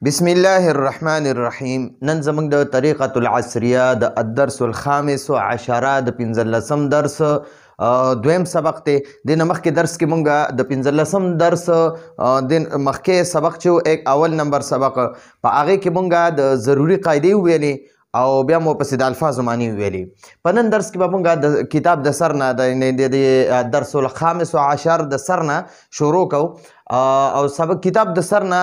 بسم الله الرحمن الرحیم. نن زموږ د طریقة العصریه د الدرس الخامس عشره د 15 درس دویم سبق دی. د مخکې درس کې مونږ د 15 درس د مخکې سبق چې اول نمبر سبق په هغه کې مونږ د ضروری قاعدې ویلې او بیا مو پسې د الفاظ معنی ویلې. په نن درس کې به مونږ د کتاب د سر نه د درس الخامس عشر د سر نه شروع کوو او سبق کتاب د سر نه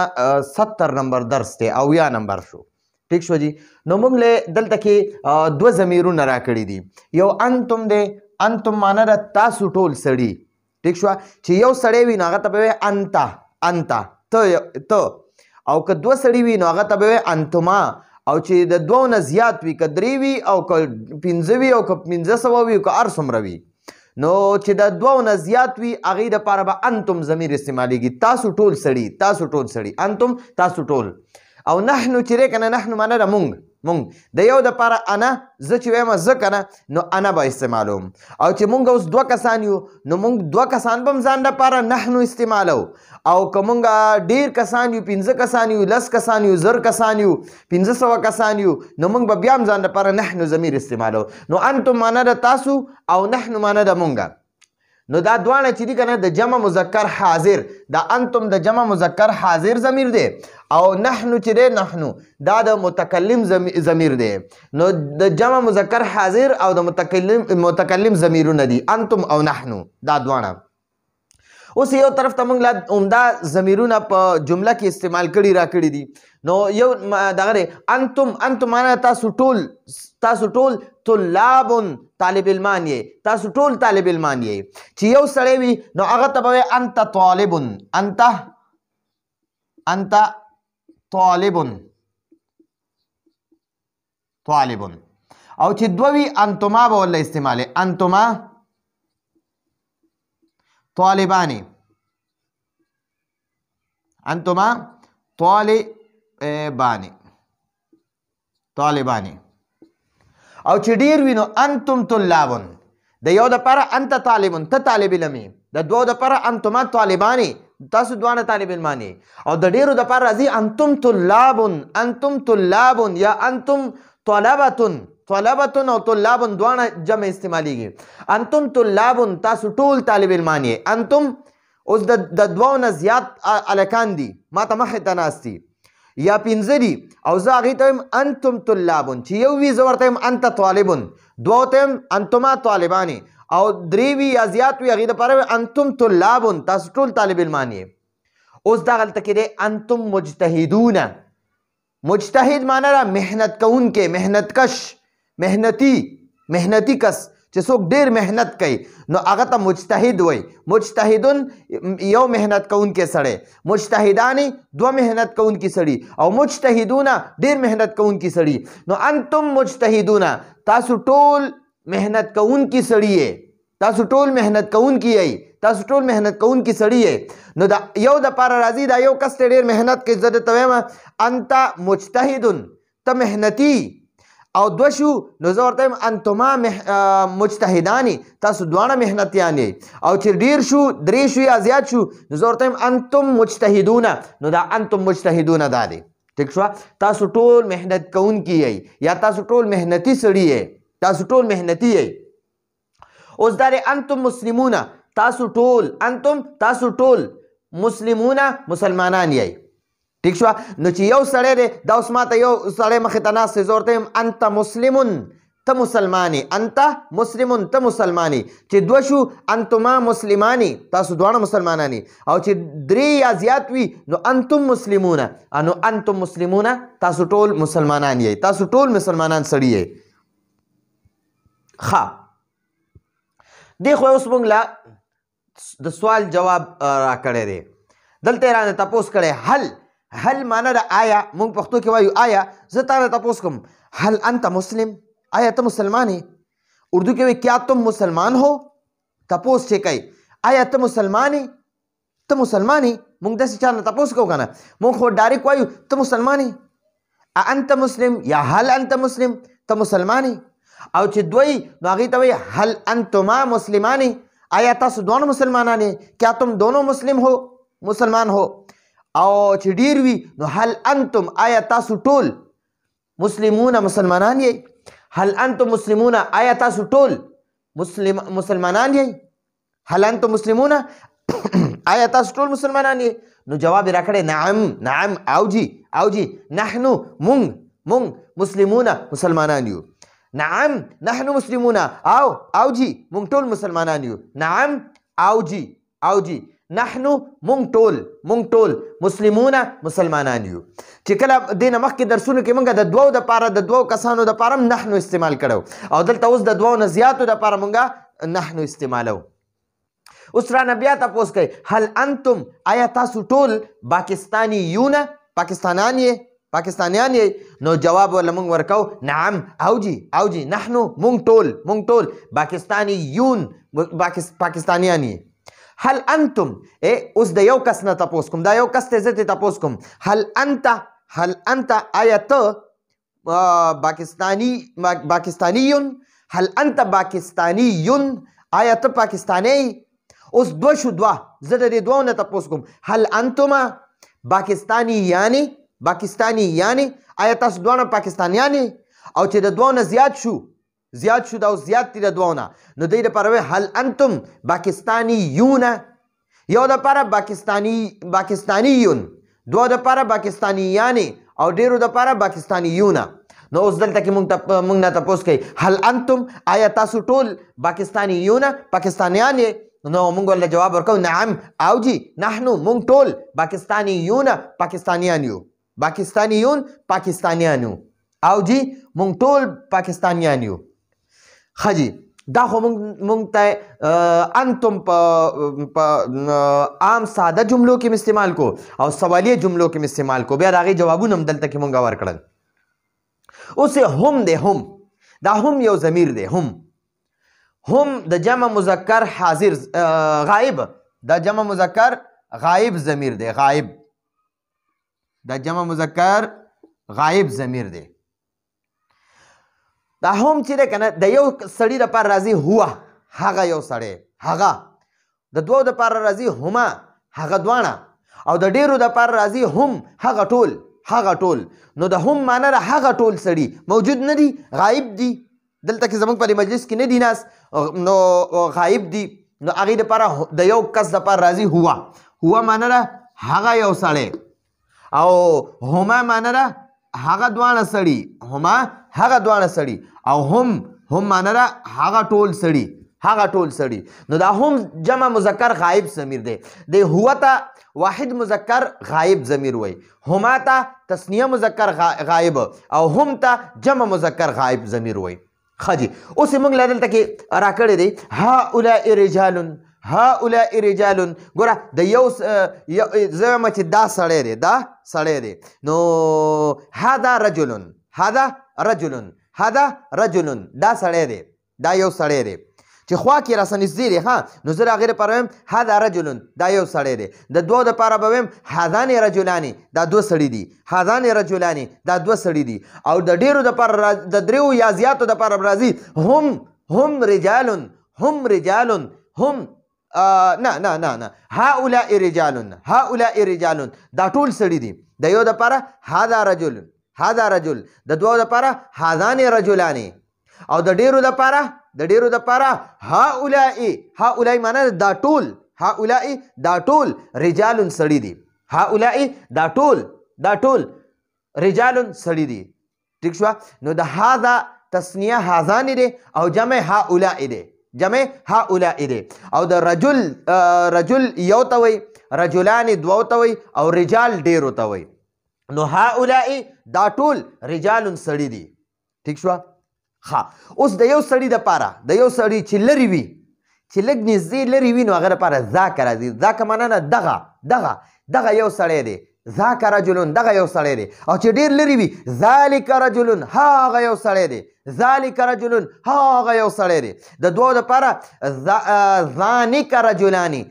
70 نمبر درس دی او یا نمبر شو. ٹھیک شو جی. نو موږ له دلته کې دوه ضمیرونه راکړي دي. یو انتم دی، انتم معنا د تاسو ټول سړي. ٹھیک شو. چې یو سړی وي نو هغه ته به انتا انتا ته، او که دوه سړي وي نو هغه ته به انتما، او چې د دوه نه زیات وي که درې وي او که 15 وي او که 1500 وي او که هر څومره وي، نو چې د دوه نه زیات وي هغې دپاره به انتم ضمیر استعمالیږي. تاسو ټول سړي، تاسو ټول سړي، انتم تاسو ټول. او نحنو چې دی که نه، نحنو معنا ده مونږ. د یو دپاره انا، زه چې وایم زه که نه، نو انا به استعمالوم. او چې مونږ اوس دوه کسان یو نو مونږ دوه کسان به هم ځان دپاره نحنو استعمالو. او که مونږ ډېر کسان یو، 15 کسان یو، 10 کسان یو، 1000 کسان یو، 1500 کسان یو، نو مونږ به بیا هم ځان دپاره نحنو ضمیر استعمالو. نو انتم معنا ده تاسو او نحنو معنا ده مونږ. نو دا دواړه چې دي که نه د جمع مذکر حاضر، دا انتم د جمع مذکر حاضر ضمیر دی او نحنو چې دی نحنو دا د متکلم ضمیر دی. نو د جمع مذکر حاضر او د متکلم ضمیرونه دي انتم او نحنو، دا دواړه. اوس یو طرف ته موږ لا عمده ضمیرونه په جمله کې استعمال کړي را کړي دي. نو یو دغه دی انتم، انتم معنا تاسو ټول، تاسو ټول طلاب طالب علمان یې، تاسو ټول طالب علمان یې. چې یو سړی وي نو هغه ته به انت طالب، انت طالب طالب. او چې دوه وي انتما به ورله استعمالې، انتما طالبانی، انتما طالبانی طالبانی. او چې ډیر وي نو انتم طلابون. د یو دپاره انت طالبون، ته طالب علم یې. د دوو دپاره انتما طالبانی، تاسو دواړه طالب علمان یې. او د ډیرو دپاره راځي انتم طلابون، انتم طلابون یا انتم طلبتون. طلبتون او طلابون دواړه جمع استعمالیږي. انتم طلابون تاسو ټول طالب علمان یې. انتم اوس د دوو نه زیات هلکان دي ما ته مخې ته ناست دي یا 15 دي او زه هغې ته وایم انتم طلابون. چې یو وي زه ورته وایم انت طالبون، دوو ته وایم انتما طالبانې، او درې وي یا زیات وي هغې دپاره وایم انتم طلابون، تاسو ټول طالب علمان یې. اوس دغلته کې دی انتم مجتهدون. مجتهد معنا ده محنت کوونکی، محنت کش، محنتي کس چې څوک ډېر محنت کوي نو هغه ته مجتهد وایي. مجتهدون یو محنت کوونکی سړی، مجتهدانې دوه محنت کوونکي سړي، او مجتهدونه ډېر محنت کوونکي سړي. نو انتم مجتهدونه تاسو ټول محنت کوونکي سړي یې، تاسو ټول محنت کوونکي یې، تاسو ټول محنت کوونکي سړي یې. نو دا یو دپاره راځي دا یو کس ته ډېر محنت کوي، زه درته وایم انت مجتهدون، ته محنتي. او دوه شو نو زه ورته وایم انتما مجتهدانی، تاسو دواړه محنتیان یې. او چې ډېر شو، درې شو یا زیات شو، نو زه ورته وایم انتم مجتهدونه. نو دا انتم مجتهدونه دا دی. ٹھیک شوه. تاسو ټول محنت کوونکي یې یا تاسو ټول محنتي سړي یې، تاسو ټول محنتي یې. اوس دا دی انتم مسلمونه، تاسو ټول، انتم تاسو ټول، مسلمونه مسلمانان یې. ٹھیک شو. نو چې یو سړی دی دا اوس ماته یو سړی مخې ته ناست دی، زه ورته یم انت مسلمون، ته مسلمانې، انت مسلمون ته مسلمانې. چې دوه شو انتما مسلمانې، تاسو دواړه مسلمانان. او چې درې یا زیات وي نو انتم مسلمونه، نو انتم مسلمونه تاسو ټول مسلمانان یې، تاسو ټول مسلمانان سړي یې. ښه، دې خو اوس موږ له د سوال جواب راکړی دی. دلته یې رانه تپوس کړی حل. حل معنا د آیا، مونږ پښتو کې وایو آیا. زه تا نه تپوس کوم حل انت مسلم، آیا ته مسلمان یې؟ اردو کې وایي کیا تم مسلمان ہو. تپوس چې کوي آیا ته مسلمان یې، ته مسلمان یې. مونږ داسې چا نه تپوس کوو که نه، مونږ خو ډایرکټ وایو ته مسلمان یې، انت مسلم یا هل انت مسلم، ته مسلمان یې. او چې دوی نو هغې ته وایي هل انتما مسلمان، آیا تاسو دونوں مسلمانان یې، کیا تم دونوں مسلم ہو، مسلمان ہو. او چې ډیر وي نو هل انتم آیا تاسو ټول مسلمون مسلمانان یې هل انتم مسلمون آیا تاسو ټول مسلمانان یې هل انتم مسلمون آیا تاسو ټول مسلمانان یې نو جواب یې راکړی نعم نعم او جی نحنو مونږ مسلمون مسلمانان یو نعم نحن مسلمون او جی مونږ ټول مسلمانان یو نعم او جی نحنو مونږ ټول مسلمون مسلمانان یو چې کله دینه مخکې درسونو کې مونږ د دوو دپاره د دوو کسانو دپاره نحنو استعمال کړو او دلته اوس د دوو نه زیاتو دپاره مونږ نحنو استعمالو اوس رانه بیا تپوس کوي هل انتم آیا تاسو ټول پاکستانیان یې نو جواب ورله مونږ ورکو نعم او جی نحنو مونږ ټول پاکستانیان یې هل انتم اوس د یو کس نه تپوس کوم دا یو کس ته زه ترې تپوس کوم هل انت آیا ته پاکستانیون هل انت پاکستانیون آیا ته پاکستانی اوس دوه شو دوه زه د دې دوو نه تپوس کوم هل انتما پاکستانیان آیا تاسو دواړه پاکستانیان او چې د دوو نه زیات شو دا اوس زیات دي د دوو نه نو دی دپاره وایي هل انتم پاکستانیون یو دپاره پاکستانیون دوه دپاره پاکستانیانې او ډېرو دپاره پاکستانیونه نو اوس دلته کې مونږ نه تپوس کوي هل انتم آیا تاسو ټول پاکستانیان یې نو مونږ ورله جواب ورکوو نعم او جی نحنو مونږ ټول پاکستانیان یو او جی مونږ ټول پاکستانیان یو ښه جی دا خو مونږ ته انتم په عام ساده جملو کې استعمال کو او سوالیه جملو کې استعمال کو بیا د هغې جوابونه هم دلته کې مونږ ورکړل اوس هم دی دا هم یو ضمیر دی هم د جمع مذکر حاضر غائب د جمع مذکر غائب ضمیر دی د جمع مذکر غائب ضمیر دی دا هم چې دی که نه د یو سړي دپاره راځي هوه هغه یو سړی هغه د دوو دپاره راځي هما هغه دواړه او د ډېرو دپاره راځي هم هغه ټول نو د هم معنی ده هغه ټول سړي موجود نه دي غایب دي دلته کې زموږ په مجلس کې نه دي ناست نو غایب دي نو هغې دپاره د یو کس دپاره راځي هوه معنی ده هغه یو سړی او هما معنی ده هغه دواړه سړي او هم معنی ده هغه ټول سړي نو دا هم جمع مذکر غائب ضمیر دی د هو ته واحد مذکر غائب ضمیر وای هما ته تثنیه مذکر غائب او هم ته جمع مذکر غائب ضمیر وای ښه جي اوس موږ لا دلته کې راکړی دی هؤلاء رجال ګوره د یو زه وایم چې دا سړی دی نو هذا رجل دا سړی دی دا یو سړی دی چې خوا کې راسه نږدې دی ها نو زه د هغې دپاره وایم هذا رجل دا یو سړی دی د دوو دپاره به وایم هذان رجلان دا دوه سړي دي هذان رجلان دا دوه سړي دي او د ډېرو دپاره د دریو یا زیاتو دپاره به راځي هم رجال نه هؤلاء رجال دا ټول سړي دي د یو دپاره هذا رجل د دوو دپاره هذان رجلان او د ډېرو دپاره هؤلاء معنی دا ټول رجال سړي دي هؤلاء دا ټول رجال سړي دي ٹھیک شو نو د هذا تسنیه هذان دی او جمع هؤلاء دی او د رجل یو ته وی رجلان دوو ته وی او رجال ډېرو ته وی نو هؤلاء دا ټول رجال سړي دي ٹھیک شو اوس د یو سړي دپاره د یو سړي چې لرې وي چې لږ نږدې لرې وي نو هغه دپاره ذاک راځي ذاک معنا نه دغه یو سړی دی ذاک رجلون دغه یو سړی دی او چې ډېر لرې وي ذالک رجلون هغه یو سړی دی ذالک رجلون هغه یو سړی دی د دوو دپاره ذانک رجلانی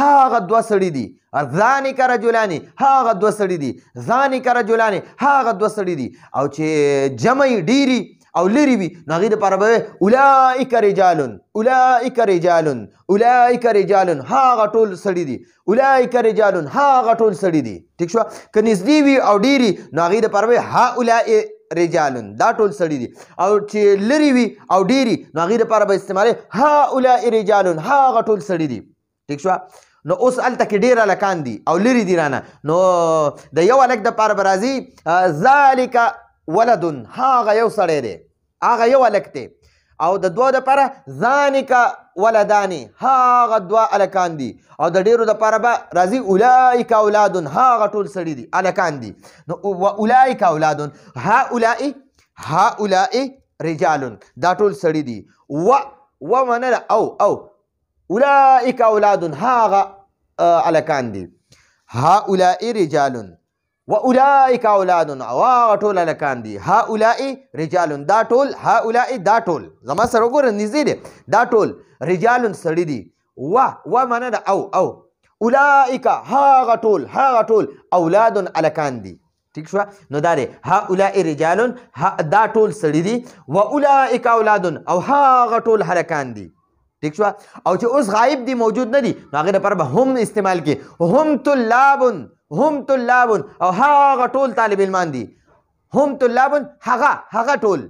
هغه دوه سړي دي ذانک رجلانی هغه دوه سړي دي ذانک رجلانی هغه دوه سړي دي او چې جمع ډیری او لري وي نو هغې دپاره به اولئک رجال اولئک رجال اولئک رجال هغه ټول سړي دي اولئک رجال هغه ټول سړي دي ټیک شوه که نږدې وي او ډېري نو هغې دپاره به هؤلاء رجال دا ټول سړي دي او چې لري وي او ډېري نو هغې دپاره به استعمالوي هؤلاء رجال هغه ټول سړي دي ټیک شوه نو اوس هلته کې ډېر هلکان دي او لرې دي رانه نو د یو هلک دپاره به راځي ذلک ولد هغه یو سړی دی هغه یو هلک دی او د دوه دپاره ذانک ولدانې هغه دوه هلکان دي او د ډېرو دپاره به راځي اولئک اولاد هغه ټول سړي دي هلکان دي نو اولئک اولاد هؤلاء رجال دا ټول سړي دي و منله او اولئک اولاد هغه هلکان دي هؤلاء رجال و اولئک اولاد او هغه ټول هلکان دي هؤلاء رجال دا ټول هؤلاء دا ټول زما سره وګوره نږدې دی دا ټول رجال سړي دي و منه ده او اولئک هغه ټول اولاد هلکان دي ٹھیک شوه نو دا دی هؤلاء رجال دا ټول سړي دي و اولئک اولاد او هغه ټول هلکان دي ٹھیک شوه او چې اوس غایب دي موجود نه دي نو هغې دپاره به هم استعمال کې هم طلاب او هغه ټول طالب علمان دي هم طلاب هغه ټول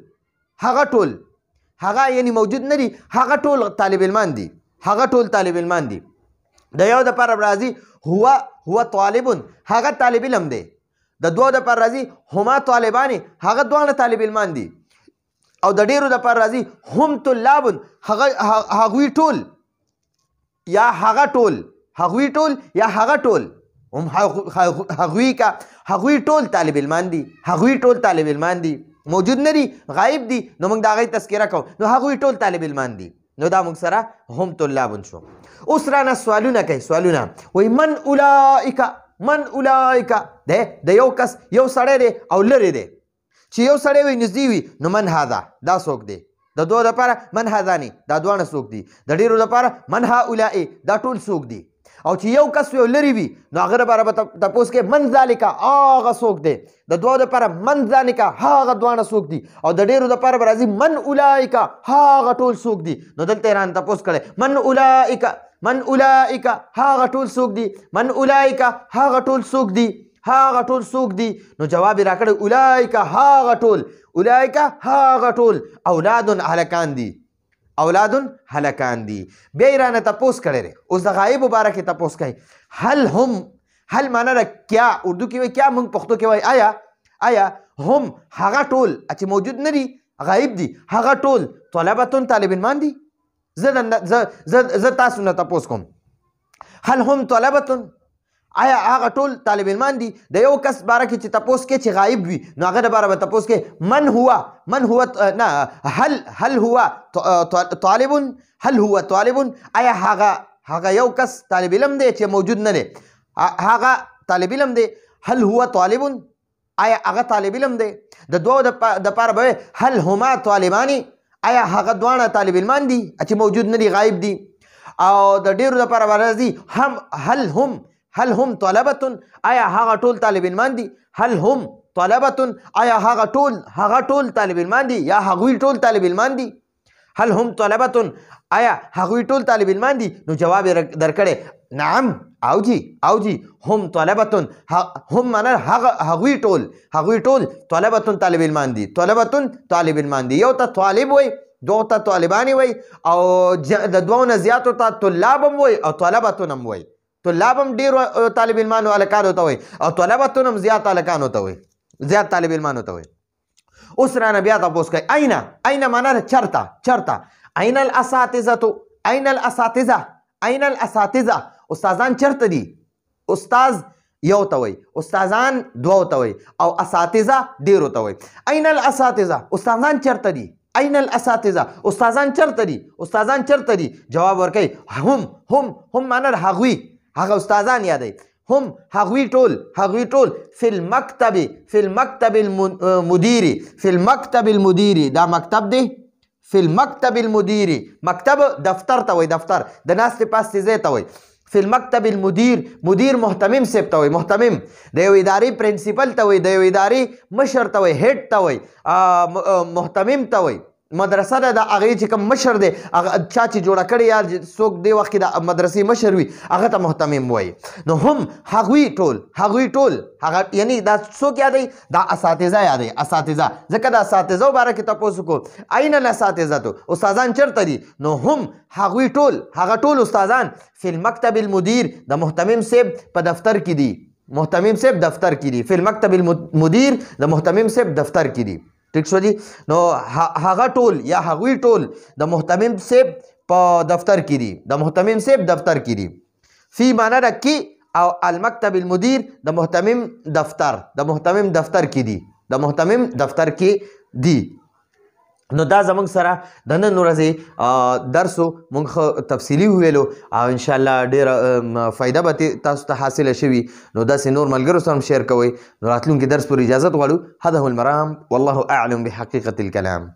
هغه یعنی موجود نه دي هغه ټول طالب علمان دي د یو دپاره راځي هو طالب هغه طالب علم دی د دوه دپاره راځي هما طالبان هغه دواړه طالب علمان دي او د ډېرو دپاره راځي هم طلاب هغوی ټول یا هغه ټول هم هغوی ټول طالب علمان دي موجود نه دي غایب دي نو موږ د هغوی تذکره کوو نو هغوی ټول طالب علمان دي نو دا موږ سره هم طلاب شو اوس رانه سوالونه کوي وایي من اولئک د یو کس یو سړی دی او لرې دی چې یو سړی وي نږدې وي نو من هذا دا څوک دی د دوه دپاره من هذانی دا دواړه څوک دي د ډېرو دپاره من هؤلاء دا ټول څوک دي او چې یو کس یو لرې وي نو هغه دپاره به تپوس کې من ذلک هغه څوک دی د دوه دپاره من ذلک هغه دواړه څوک دي او د ډېرو دپاره به راځي من اولئک هغه ټول څوک دي نو دلته یې رانه تپوس کړی من اولئک هغه ټول څوک دي من اولئک هغه ټول څوک دي نو جواب یې راکړی اولئک هغه ټول هلکان دي بیا یې رانه تپوس کړی دی اوس د غایبو باره کې تپوس کوي هل معنی ده کیا اردو کې وایي کیا موږ پښتو کې وایي آیا هم هغه ټول چې موجود نه دي غایب دي هغه ټول طلبتون طالب علمان دي زه تاسو نه تپوس کوم هل هم طلبتون آیا هغه ټول طالب علمان دي د یو کس باره کې چې تپوس کې چې غایب وي نو هغه دپاره به تپوس کې من هو نه هل هو طالب آیا هغه یو کس طالب علم دی چې موجود نه دی هغه طالب علم دی هل هو طالب آیا هغه طالب علم دی د دوه دپاره به هل هما طالبانی آیا هغه دواړه طالب علمان دي چې موجود نه دي غایب دي او د ډېرو دپاره به راځي هل هم طلبتون آیا هغه ټول طالب علمان دي هل هم طلبتون آیا هغه ټول طالب علمان دي یا هغوی ټول طالب علمان دي هل هم طلبتون آیا هغوی ټول طالب علمان دي نو جواب یې درکړی نعم او جی هم طلبتون هم معنی هغوی ټول طلبتون طالب علمان دي طالب علمان دي یو ته طالب وای دوه ته طالبانی وای او د دوه نه زیاتو ته طلاب هم وای او طلبتون هم وای طلاب هم ډېرو طالب علمانو هلکانو ته وایي او طلبتون هم زیات هلکانو ته وایي زیات طالب علمانو ته وایي اوس رانه بیا تپوس کوي اینا معنا ده چرته این الاساتذه استادان چرته دي استاذ یو ته وایي استادان دوه ته وایي او اساتذه ډېرو ته وایي این الاساتذه استادان چرته دي این الاساتذه استادان چرته دي جواب ورکوي هم معنا ده هغه استادان یادوي هم هغوی ټول فی المکتب المدیری دا مکتب دی فی المکتب المدیری مکتب دفتر ته وایي دفتر د ناستې پاستې ځای ته وایي فی المکتب المدیر، مدیر محتمم صاحب ته وایي، محتمم د یو ادارې پرنسپل ته وایي، د یو ادارې مشر ته وایي، هیډ ته وایي، محتمم ته وایي. مدرسه ده د هغې چې کوم مشر دی هغه چا چې جوړه کړې یا څوک دې وخت کې د مدرسې مشر وي هغه ته محتمم وایي. نو هم هغوی ټول هغه یعنی دا څوک یادوي؟ دا اساتذه یادوي، اساتذه. ځکه د اساتذو باره کې تپوس وکړو، اين الاساتذه، استادان چېرته دي؟ نو هم هغوی هغه ټول استادان فی المکتب المدیر د محتمم صاحب په دفتر کې دي، محتمم صاحب دفتر کې دي، فی المکتب المدیر د محتمم صاحب دفتر کې دي. ٹھیک شو جی. نو هغه ټول یا هغوی ټول د محتمم صاحب په دفتر کې دي، د محتمم صاحب دفتر کې دي. فی معنا د کې او المکتب المدیر د محتمم دفتر، د محتمم دفتر کې دي، د محتمم دفتر کې دي. نو دا زمونږ سره د نن ورځې درسو مونږ تفصیلي وویلو او انشاءالله ډېره فایده به تاسو ته حاصله شوي. نو داسې نور ملګرو سره هم شیر کوئ. نو راتلونکي درس پورې اجازت غواړو. هذا هو المرام والله اعلم بحقیقة الکلام.